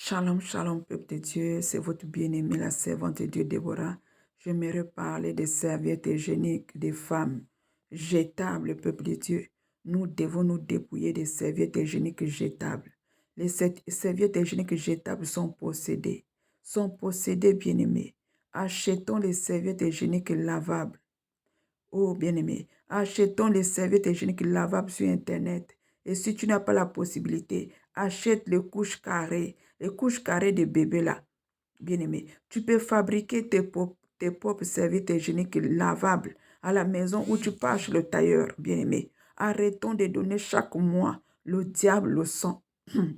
Shalom, shalom, peuple de Dieu, c'est votre bien-aimé, la servante de Dieu, Déborah. J'aimerais parler des serviettes hygiéniques des femmes jetables, peuple de Dieu. Nous devons nous dépouiller des serviettes hygiéniques jetables. Les serviettes hygiéniques jetables sont possédées, bien-aimés. Achetons les serviettes hygiéniques lavables. Oh, bien-aimé, achetons les serviettes hygiéniques lavables sur Internet. Et si tu n'as pas la possibilité, achète les couches carrées de bébés là. Bien-aimé, tu peux fabriquer tes propres serviettes hygiéniques lavables à la maison où tu pars chez le tailleur, bien-aimé. Arrêtons de donner chaque mois le diable le sang,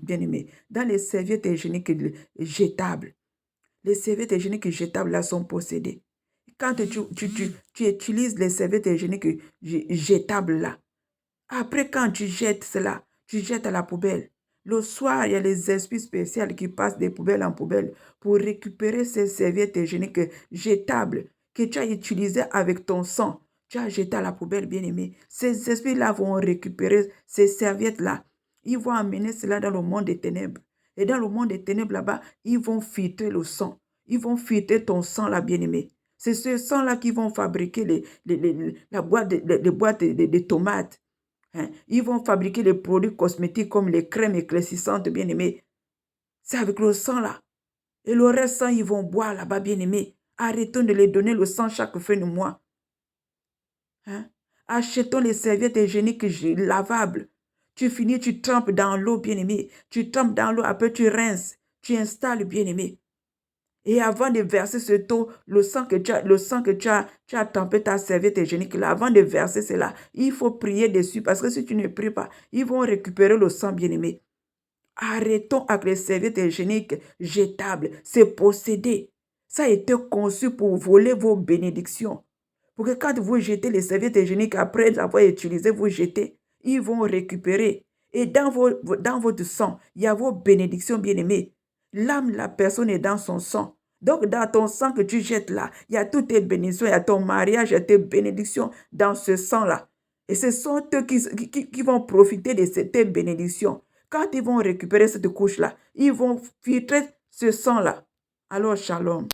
bien-aimé, dans les serviettes hygiéniques jetables. Les serviettes hygiéniques jetables là sont possédées. Quand tu utilises les serviettes hygiéniques jetables là, après quand tu jettes cela, tu jettes à la poubelle. Le soir, il y a les esprits spéciaux qui passent des poubelles en poubelle pour récupérer ces serviettes hygiéniques jetables que tu as utilisées avec ton sang. Tu as jeté à la poubelle, bien-aimé. Ces esprits-là vont récupérer ces serviettes-là. Ils vont amener cela dans le monde des ténèbres. Et dans le monde des ténèbres là-bas, ils vont filtrer le sang. Ils vont filtrer ton sang là, bien-aimé. C'est ce sang-là qui vont fabriquer les boîtes de tomates. Hein? Ils vont fabriquer les produits cosmétiques comme les crèmes éclaircissantes, bien-aimés. C'est avec le sang là. Et le reste sang, ils vont boire là-bas, bien-aimés. Arrêtons de les donner le sang chaque fin de mois. Hein? Achetons les serviettes hygiéniques lavables. Tu finis, tu trempes dans l'eau, bien-aimé. Tu trempes dans l'eau, après tu rinces. Tu installes, bien-aimé. Et avant de verser ce taux, le sang que tu as trempé ta serviette hygiénique, là, avant de verser cela, il faut prier dessus parce que si tu ne pries pas, ils vont récupérer le sang, bien-aimé. Arrêtons avec les serviettes hygiéniques jetables. C'est possédé. Ça a été conçu pour voler vos bénédictions. Pour que quand vous jetez les serviettes hygiéniques, après avoir utilisé, vous jetez, ils vont récupérer. Et dans votre sang, il y a vos bénédictions, bien-aimées. L'âme de la personne est dans son sang. Donc, dans ton sang que tu jettes là, il y a toutes tes bénédictions, il y a ton mariage, il y a tes bénédictions dans ce sang-là. Et ce sont eux qui vont profiter de tes bénédictions. Quand ils vont récupérer cette couche-là, ils vont filtrer ce sang-là. Alors, shalom.